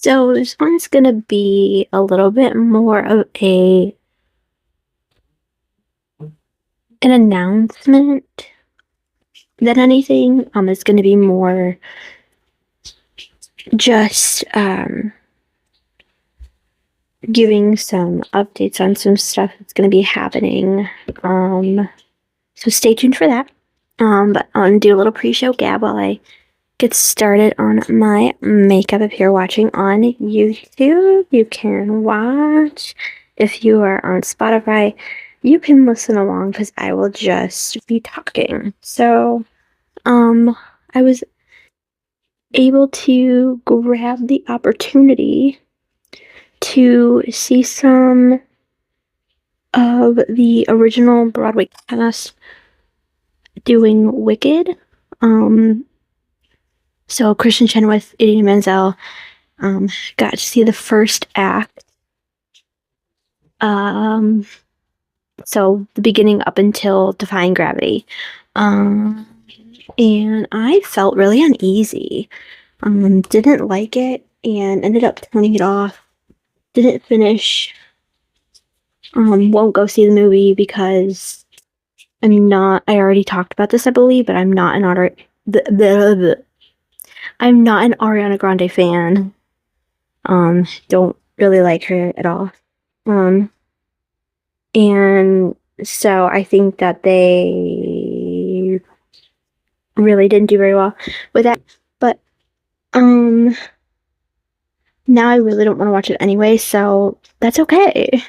So this one's gonna be a little bit more of an announcement than anything. It's gonna be more just giving some updates on some stuff that's gonna be happening. So stay tuned for that. But I'm gonna do a little pre-show gab while I get started on my makeup. If you're watching on YouTube, you can watch. If you are on Spotify, you can listen along because I will just be talking. So, I was able to grab the opportunity to see some of the original Broadway cast doing Wicked. So Christian Chenoweth, Idina Menzel, got to see the first act. So the beginning up until Defying Gravity. And I felt really uneasy. Didn't like it and ended up turning it off. Didn't finish. Won't go see the movie because I already talked about this, I believe, but I'm not an Ariana Grande fan. Don't really like her at all. And so I think that they really didn't do very well with that. But now I really don't want to watch it anyway, so that's okay.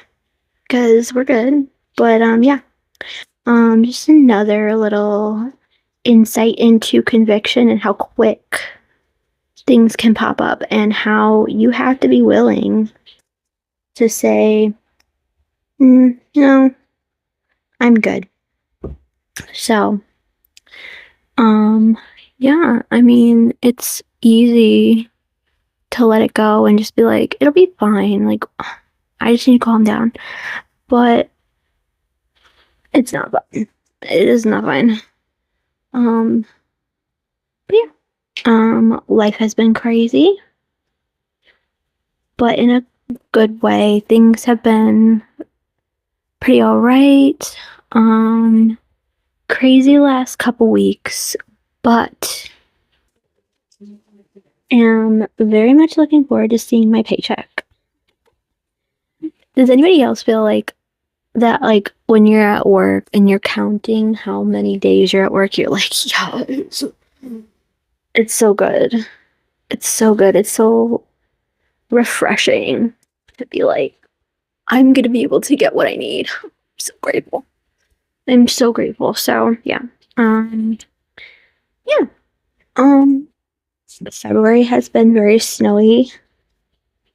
Because we're good. But yeah. Just another little insight into conviction and how quick things can pop up and how you have to be willing to say, no, I'm good. So, yeah, I mean, it's easy to let it go and just be like, it'll be fine. Like, I just need to calm down. But it's not fine. It is not fine. But yeah. Life has been crazy. But in a good way. Things have been pretty alright. Crazy last couple weeks, but am very much looking forward to seeing my paycheck. Does anybody else feel like that, like, when you're at work and you're counting how many days you're at work, you're like, yes. It's so good. It's so good. It's so refreshing to be like, I'm gonna be able to get what I need. I'm so grateful. I'm so grateful. So yeah. Yeah. February has been very snowy.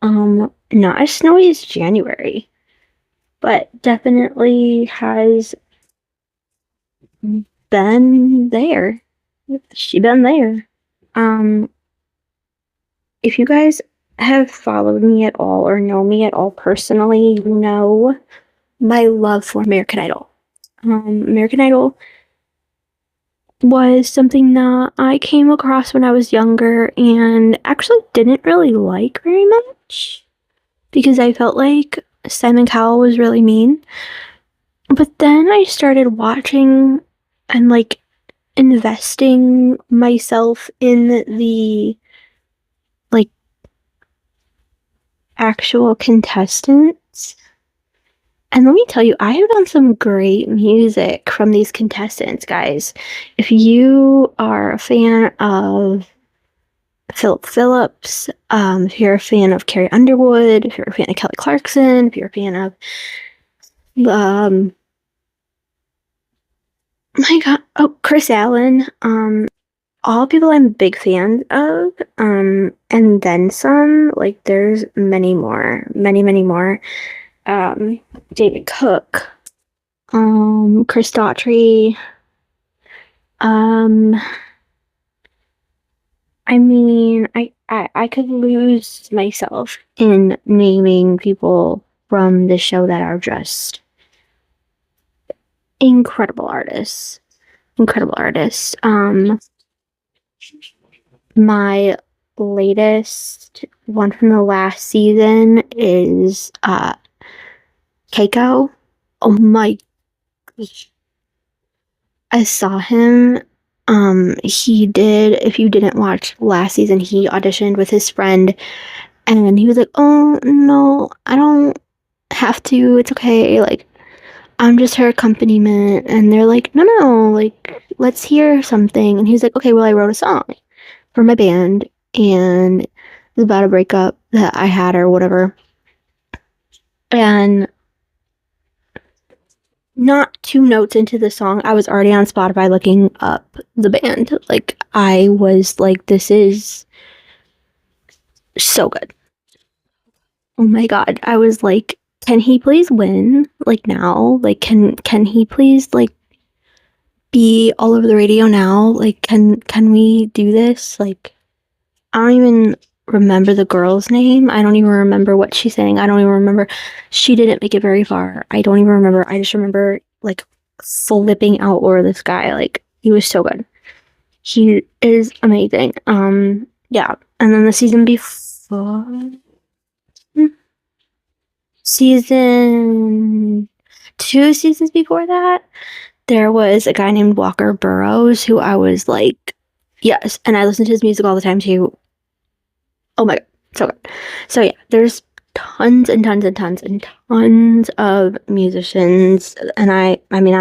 Not as snowy as January, but definitely has been there. She been there. If you guys have followed me at all or know me at all personally, you know my love for American Idol. American Idol was something that I came across when I was younger and actually didn't really like very much because I felt like Simon Cowell was really mean. But then I started watching and like investing myself in the like actual contestants. And let me tell you, I have done some great music from these contestants, guys. If you are a fan of Philip Phillips, if you're a fan of Carrie Underwood, if you're a fan of Kelly Clarkson, if you're a fan of, my God, Chris Allen, all people I'm big fan of, and then some, like, there's many more, many more. David Cook, Chris Daughtry, I mean, I could lose myself in naming people from the show that are just incredible artists. Incredible artists. My latest one from the last season is Keiko. Oh my gosh. I saw him. He did, if you didn't watch last season, he auditioned with his friend and he was like, "Oh no, I don't have to. It's okay. Like, I'm just her accompaniment." And they're like, "No, no, like, let's hear something." And he's like, "Okay, well, I wrote a song for my band and it was about a breakup that I had or whatever." And not 2 notes into the song, I was already on Spotify looking up the band. Like, I was like, this is so good. Oh my god. I was like, can he please win? Like now? Like can he please like be all over the radio now? Like can we do this? Like I don't even remember the girl's name. I don't even remember what she's saying. I don't even remember. She didn't make it very far. I don't even remember. I just remember like flipping out over this guy. Like he was so good. He is amazing. Yeah. And then the season before, season 2 seasons before that, there was a guy named Walker Burrows who I was like, yes. And I listened to his music all the time too. Oh my god, so good. So yeah, there's tons and tons and tons and tons of musicians, and I mean,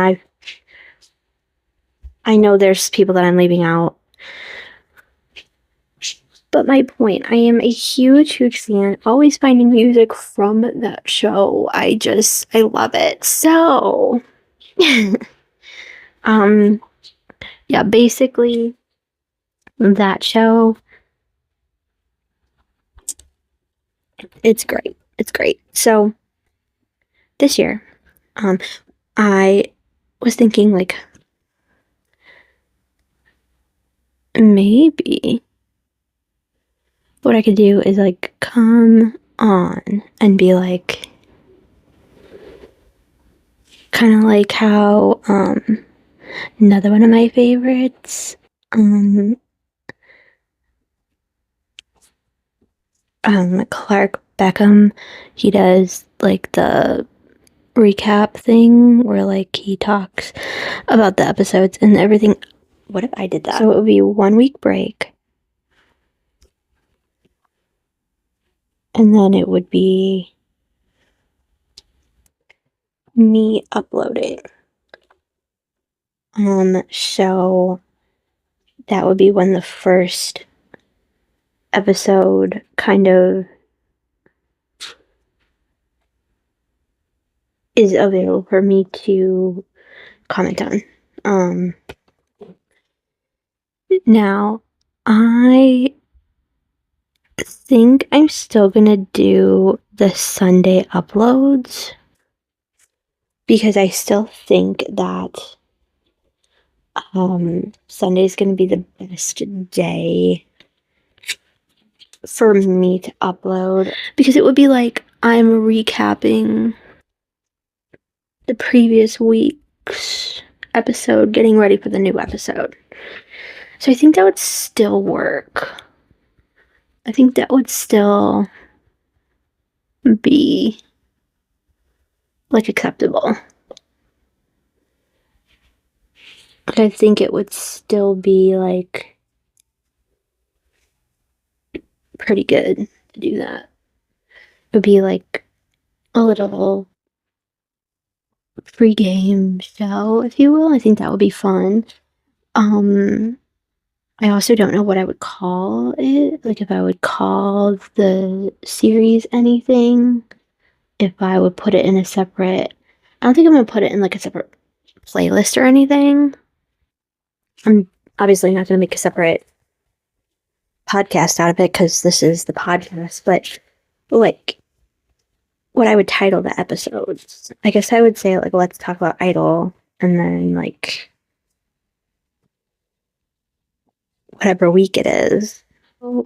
I know there's people that I'm leaving out, but my point, I am a huge, huge fan. Always finding music from that show. I love it. So, um, yeah, basically that show, it's great. It's great. So this year, um, I was thinking like maybe what I could do is like come on and be like kind of like how another one of my favorites Clark Beckham, he does like the recap thing where like he talks about the episodes and everything. What if I did that? So it would be 1 week break and then it would be me uploading. So that would be when the first episode kind of is available for me to comment on. Now I think I'm still gonna do the Sunday uploads because I still think that Sunday is gonna be the best day for me to upload because it would be like I'm recapping the previous week's episode, getting ready for the new episode. So I think that would still work. I think that would still be like acceptable. But I think it would still be like pretty good to do that. It would be like a little pre-game show, if you will. I think that would be fun. I also don't know what I would call it. Like if I would call the series anything, if I would put it in a separate, I don't think I'm gonna put it in like a separate playlist or anything. I'm obviously not gonna make a separate podcast out of it because this is the podcast, but like what I would title the episodes. I guess I would say like let's talk about Idol and then like whatever week it is. So,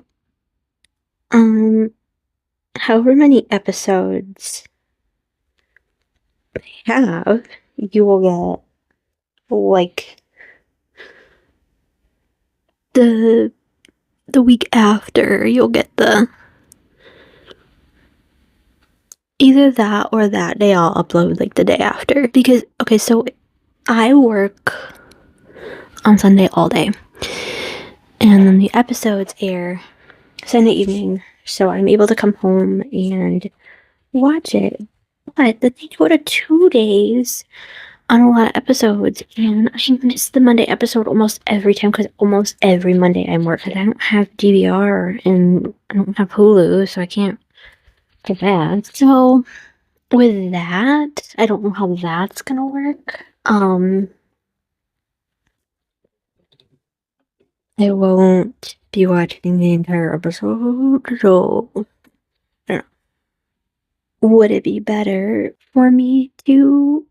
however many episodes they have, you will get like the the week after you'll get the either that or that day I'll upload like the day after. Because okay, so I work on Sunday all day. And then the episodes air Sunday evening. So I'm able to come home and watch it. But they go to 2 days on a lot of episodes, and I miss the Monday episode almost every time because almost every Monday I'm working. I don't have DVR and I don't have Hulu, so I can't get that. So with that, I don't know how that's gonna work. I won't be watching the entire episode, so I don't know. Would it be better for me to?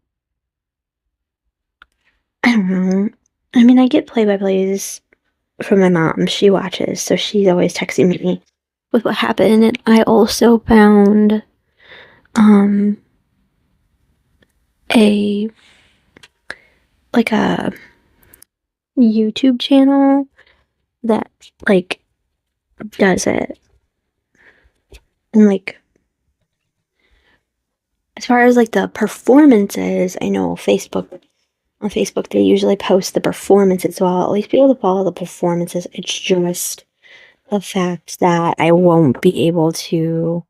I don't know. I mean, I get play-by-plays from my mom. She watches, so she's always texting me with what happened. And I also found a like a YouTube channel that like does it. And like as far as like the performances, I know on Facebook they usually post the performances, so I'll at least be able to follow the performances. It's just the fact that I won't be able to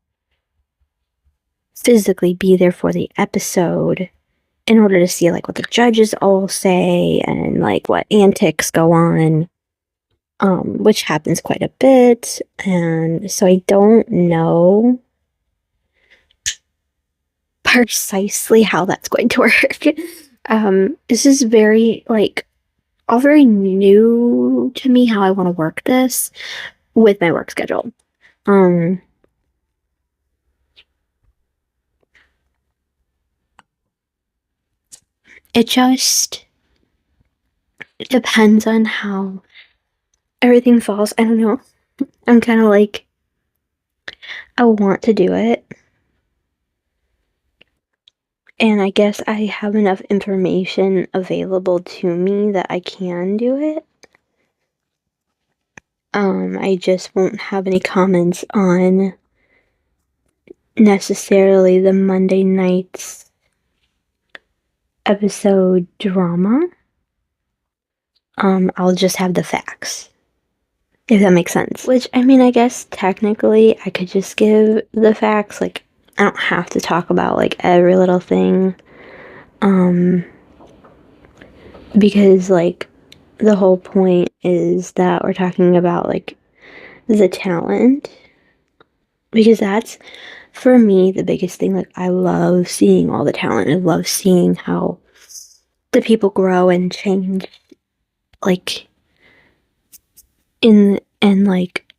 physically be there for the episode in order to see like what the judges all say and like what antics go on, which happens quite a bit. And so I don't know precisely how that's going to work. This is very like all very new to me how I want to work this with my work schedule. It just depends on how everything falls. I don't know. I'm kind of like, I want to do it. And I guess I have enough information available to me that I can do it. I just won't have any comments on necessarily the Monday night's episode drama. I'll just have the facts, if that makes sense. Which, I mean, I guess technically I could just give the facts. Like, I don't have to talk about, like, every little thing. Because, like, the whole point is that we're talking about, like, the talent. Because that's, for me, the biggest thing. Like, I love seeing all the talent. I love seeing how the people grow and change, like, and, like,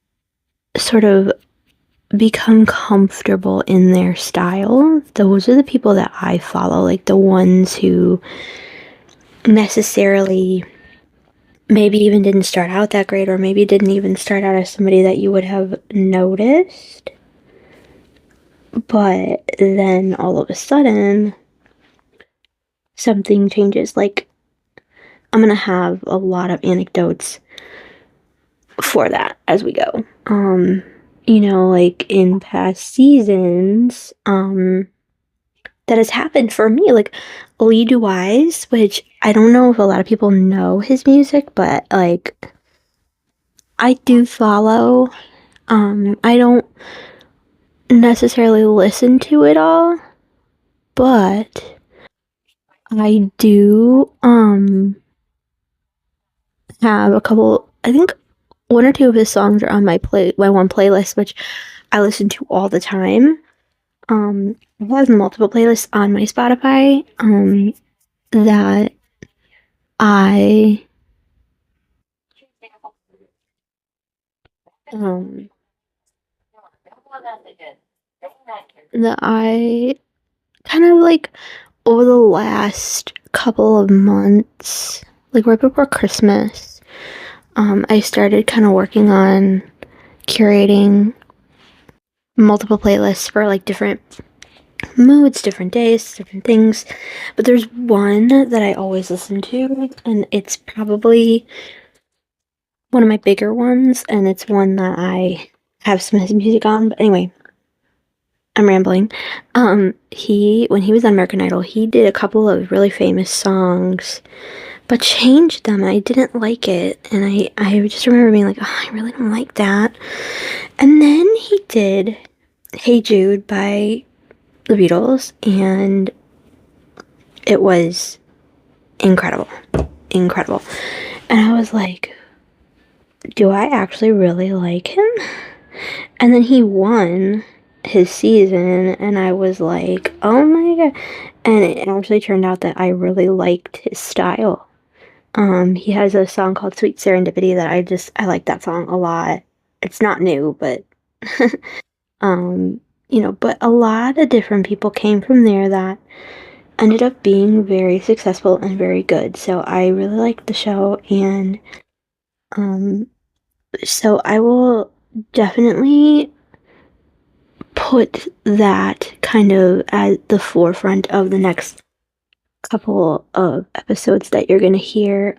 sort of become comfortable in their style. Those are the people that I follow, like the ones who necessarily maybe even didn't start out that great, or maybe didn't even start out as somebody that you would have noticed, but then all of a sudden something changes. Like, I'm gonna have a lot of anecdotes for that as we go. You know, like in past seasons, that has happened for me. Like Lee Wise, which I don't know if a lot of people know his music, but like I do follow. I don't necessarily listen to it all, but I do have a couple. I think one or two of his songs are on my one playlist, which I listen to all the time. I have multiple playlists on my Spotify that I um that I kind of like over the last couple of months, like right before Christmas, I started kind of working on curating multiple playlists for like different moods, different days, different things. But there's one that I always listen to, and it's probably one of my bigger ones, and it's one that I have some of his music on. But anyway, I'm rambling. When he was on American Idol, he did a couple of really famous songs, but changed them. I didn't like it, and I just remember being like, oh, I really don't like that. And then he did Hey Jude by the Beatles, and it was incredible. Incredible. And I was like, do I actually really like him? And then he won his season, and I was like, oh my god. And it actually turned out that I really liked his style. He has a song called Sweet Serendipity that I like that song a lot. It's not new, but but a lot of different people came from there that ended up being very successful and very good. So I really liked the show, and so I will definitely put that kind of at the forefront of the next couple of episodes that you're gonna hear.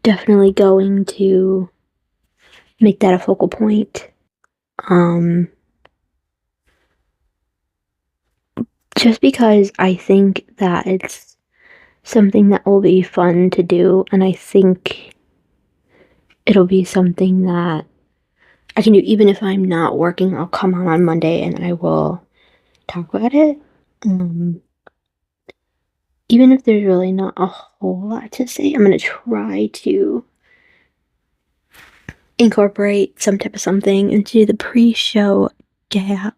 Definitely going to make that a focal point. Just because I think that it's something that will be fun to do, and I think it'll be something that I can do even if I'm not working. I'll come on Monday and I will talk about it. Even if there's really not a whole lot to say, I'm going to try to incorporate some type of something into the pre-show gap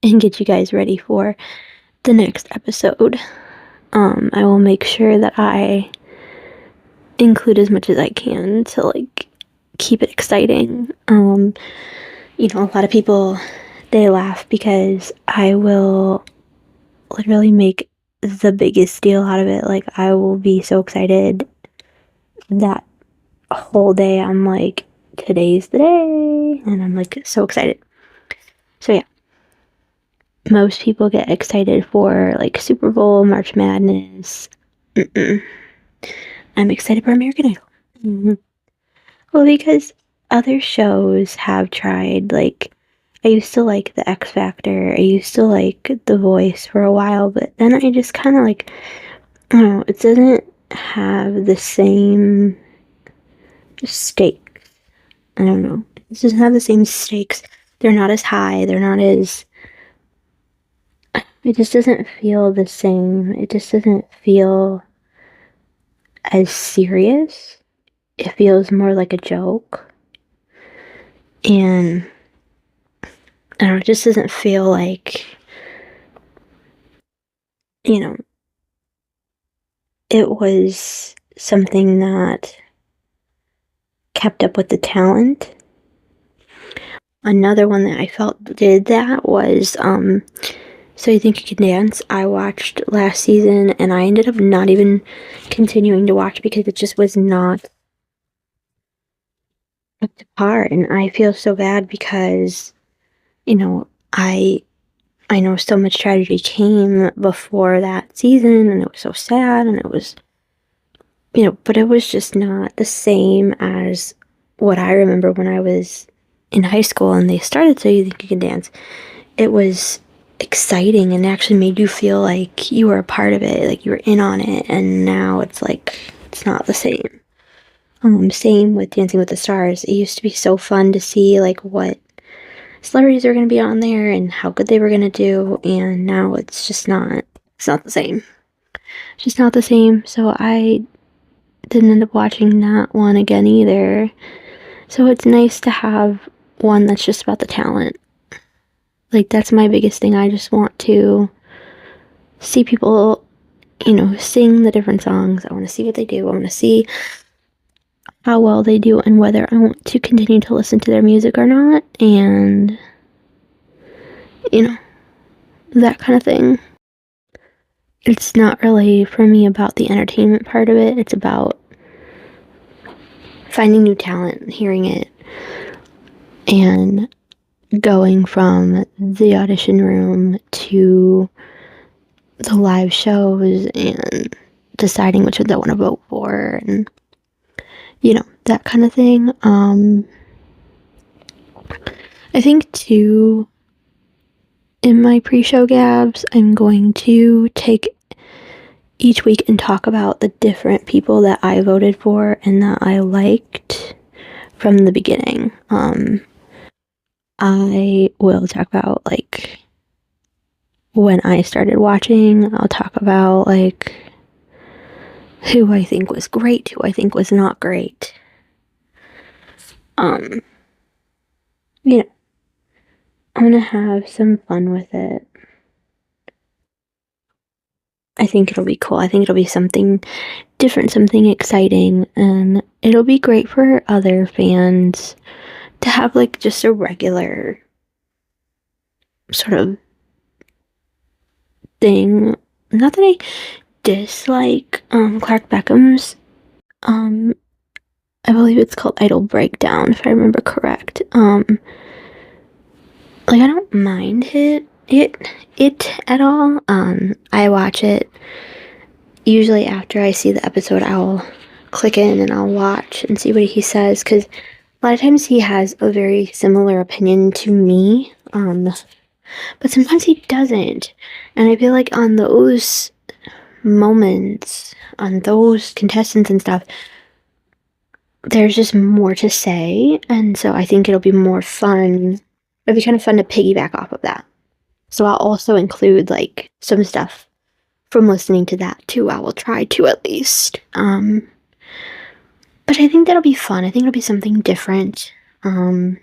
and get you guys ready for the next episode. I will make sure that I include as much as I can to like keep it exciting. A lot of people, they laugh because I will literally make the biggest deal out of it. Like, I will be so excited that whole day. I'm like, today's the day, and I'm like so excited. So yeah, most people get excited for like Super Bowl, March Madness. I'm excited for American Idol. Well, because other shows have tried, like, I used to like the X Factor, I used to like The Voice for a while, but then I just kind of like, I don't know, it doesn't have the same stakes. I don't know. It doesn't have the same stakes. They're not as high. They're not as... It just doesn't feel the same. It just doesn't feel as serious. It feels more like a joke. And I don't know, it just doesn't feel like, it was something that kept up with the talent. Another one that I felt did that was, So You Think You Can Dance. I watched last season, and I ended up not even continuing to watch because it just was not up to par. And I feel so bad because, I know so much tragedy came before that season, and it was so sad, and it was, but it was just not the same as what I remember when I was in high school and they started So You Think You Can Dance. It was exciting and actually made you feel like you were a part of it, like you were in on it, and now it's like, it's not the same. Same with Dancing with the Stars. It used to be so fun to see like what celebrities are going to be on there and how good they were going to do, and now it's not the same. It's just not the same. So I didn't end up watching that one again either. So it's nice to have one that's just about the talent. Like, that's my biggest thing. I just want to see people, sing the different songs. I want to see what they do. I want to see how well they do and whether I want to continue to listen to their music or not. And, that kind of thing. It's not really, for me, about the entertainment part of it. It's about finding new talent, hearing it, and going from the audition room to the live shows and deciding which ones I want to vote for, and that kind of thing. I think too, in my pre-show gabs, I'm going to take each week and talk about the different people that I voted for and that I liked from the beginning. I will talk about, like, when I started watching. I'll talk about, like, who I think was great, who I think was not great. You know, I'm gonna have some fun with it. I think it'll be cool. I think it'll be something different, something exciting, and it'll be great for other fans to have, like, just a regular sort of thing. Not that I dislike Clark Beckham's, I believe it's called Idol Breakdown, if I remember correct. Like, I don't mind it at all. I watch it usually after I see the episode. I'll click in and I'll watch and see what he says, because a lot of times he has a very similar opinion to me, but sometimes he doesn't. And I feel like on those moments, on those contestants and stuff, there's just more to say, and so I think it'll be more fun. It'll be kind of fun to piggyback off of that. So I'll also include, like, some stuff from listening to that too. I will try to, at least. But I think that'll be fun. I think it'll be something different. It'll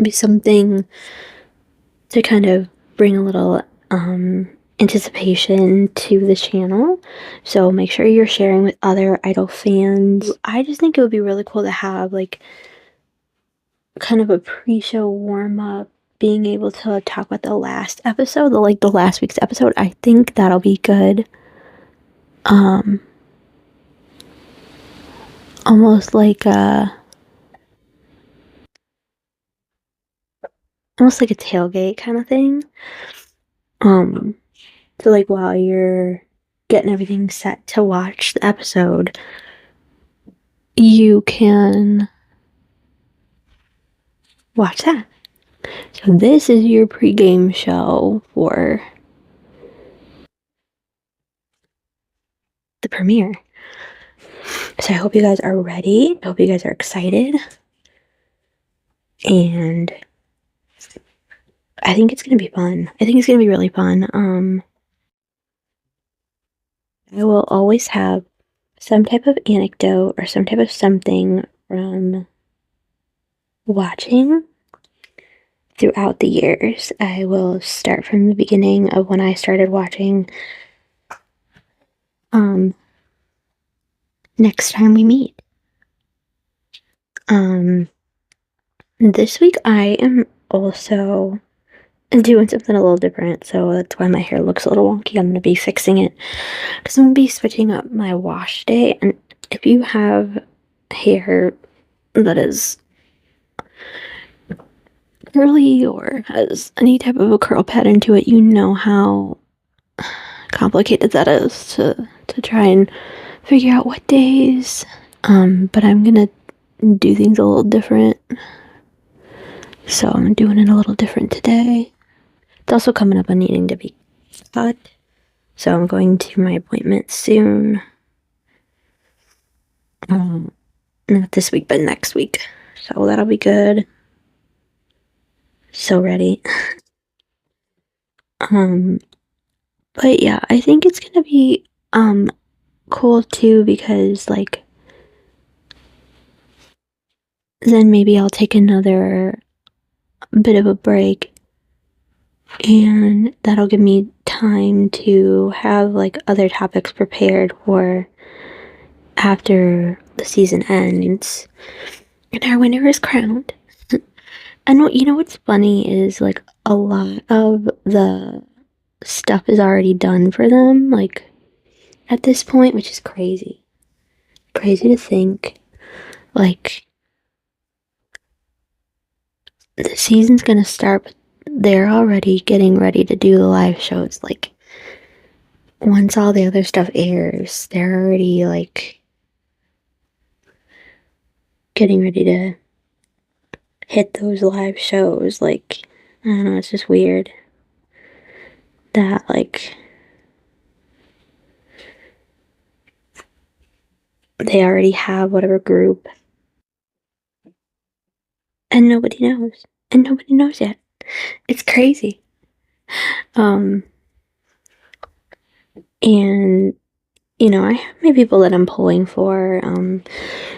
be something to kind of bring a little anticipation to the channel. So make sure you're sharing with other Idol fans. I just think it would be really cool to have, like, kind of a pre-show warm-up, being able to talk about the last episode, the last week's episode. I think that'll be good. Almost like a tailgate kind of thing. So, like, while you're getting everything set to watch the episode, you can watch that. So this is your pregame show for the premiere. So I hope you guys are ready. I hope you guys are excited. And I think it's going to be fun. I think it's going to be really fun. I will always have some type of anecdote or some type of something from watching throughout the years. I will start from the beginning of when I started watching. Next time we meet. This week I am also doing something a little different, so that's why my hair looks a little wonky. I'm gonna be fixing it because I'm gonna be switching up my wash day. And if you have hair that is curly or has any type of a curl pattern to it, you know how complicated that is to try and figure out what days. But I'm gonna do things a little different. So I'm doing it a little different today. It's also coming up on needing to be cut. So I'm going to my appointment soon. Not this week, but next week. So that'll be good. So ready. But yeah, I think it's gonna be cool too, because, like, then maybe I'll take another bit of a break, and that'll give me time to have, like, other topics prepared for after the season ends and our winner is crowned. And you know what's funny is, like, a lot of the stuff is already done for them, like, at this point, which is crazy. Crazy to think. Like, the season's gonna start, but they're already getting ready to do the live shows. Like, once all the other stuff airs, they're already, like, getting ready to hit those live shows. Like, I don't know, it's just weird that, like, they already have whatever group and nobody knows. And nobody knows yet. It's crazy. And, you know, I have my people that I'm pulling for.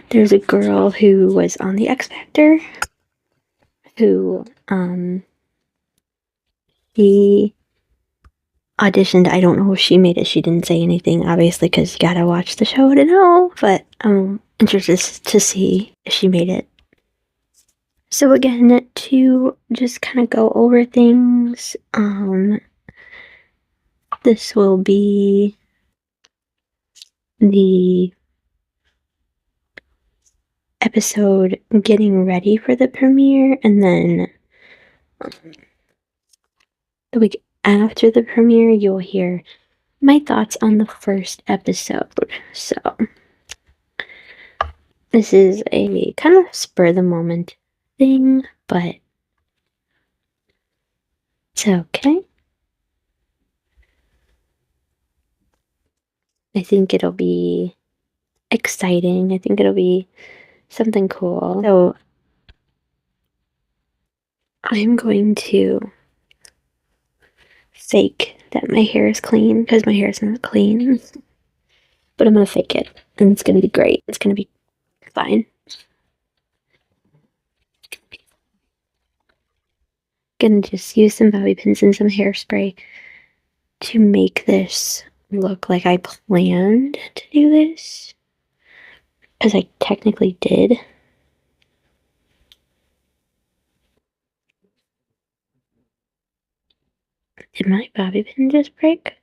There's a girl who was on the X Factor who, she auditioned. I don't know if she made it. She didn't say anything, obviously, because you gotta watch the show to know. But I'm interested to see if she made it. So again, to just kind of go over things, this will be the episode getting ready for the premiere, and then the week after the premiere, you'll hear my thoughts on the first episode. So, this is a kind of spur of the moment thing, but it's okay. I think it'll be exciting. I think it'll be something cool. So, I'm going to fake that my hair is clean because my hair is not clean. But I'm gonna fake it, and it's gonna be great. It's gonna be fine. Gonna just use some bobby pins and some hairspray to make this look like I planned to do this, because I technically did. Did my bobby pin just break?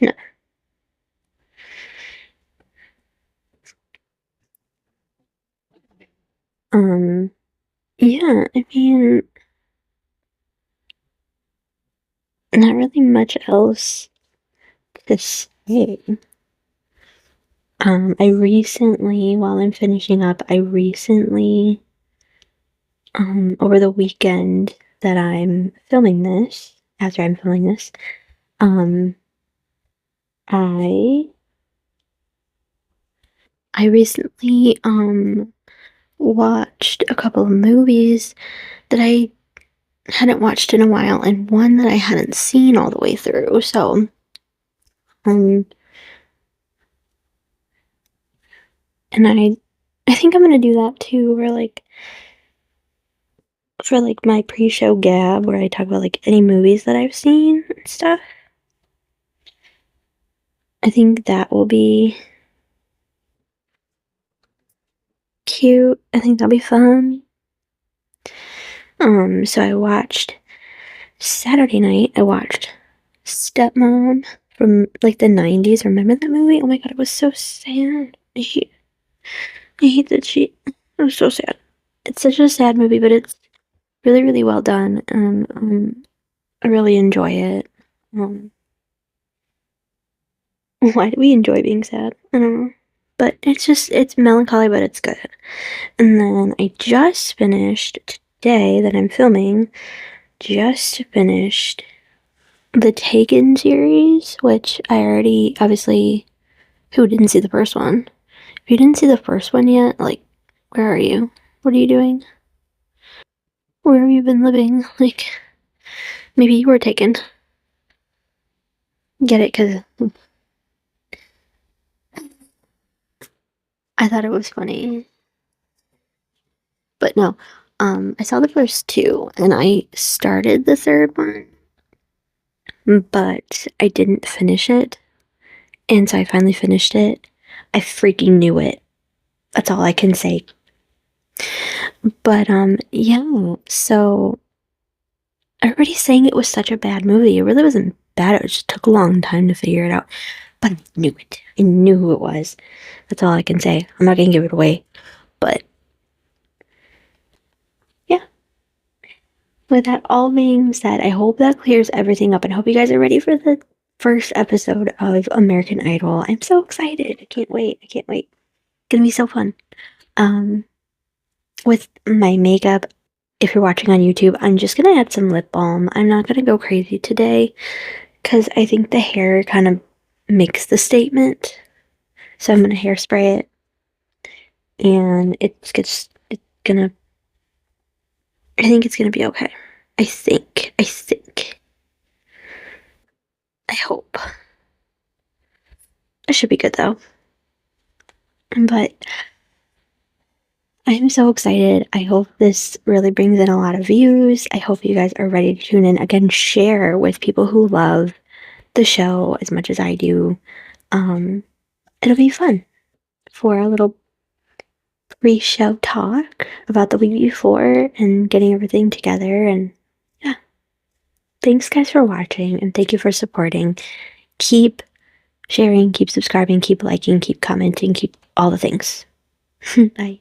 No. Yeah, I mean, not really much else to say. I recently, while I'm finishing up, over the weekend that I'm filming this, after I'm filming this, I recently, watched a couple of movies that I hadn't watched in a while, and one that I hadn't seen all the way through, so, and I think I'm gonna do that too, where, like, for, like, my pre-show gab, where I talk about, like, any movies that I've seen and stuff. I think that will be cute. I think that'll be fun. So Saturday night, I watched Stepmom from, like, the 90s. Remember that movie? Oh my god, it was so sad. I hate that she... It was so sad. It's such a sad movie, but it's really, really well done, and, I really enjoy it. Why do we enjoy being sad? I don't know. But it's melancholy, but it's good. And then I just finished, today that I'm filming, just finished the Taken series, which I already, obviously, who didn't see the first one? If you didn't see the first one yet, like, where are you? What are you doing? Where have you been living? Like, maybe you were taken. Get it? Because I thought it was funny. But no, I saw the first two, and I started the third one, but I didn't finish it. And so I finally finished it. I freaking knew it. That's all I can say. But, yeah, so everybody's saying it was such a bad movie. It really wasn't bad. It just took a long time to figure it out. But I knew it. I knew who it was. That's all I can say. I'm not gonna give it away. But, yeah. With that all being said, I hope that clears everything up, and I hope you guys are ready for the first episode of American Idol. I'm so excited. I can't wait. It's gonna be so fun. With my makeup, if you're watching on YouTube, I'm just gonna add some lip balm. I'm not gonna go crazy today because I think the hair kind of makes the statement. So I'm gonna hairspray it, and it's gonna. I think it's gonna be okay. I think. I hope. It should be good though. But I'm so excited. I hope this really brings in a lot of views. I hope you guys are ready to tune in. Again, share with people who love the show as much as I do. It'll be fun for a little pre-show talk about the week before and getting everything together. And yeah, thanks guys for watching, and thank you for supporting. Keep sharing, keep subscribing, keep liking, keep commenting, keep all the things. Bye.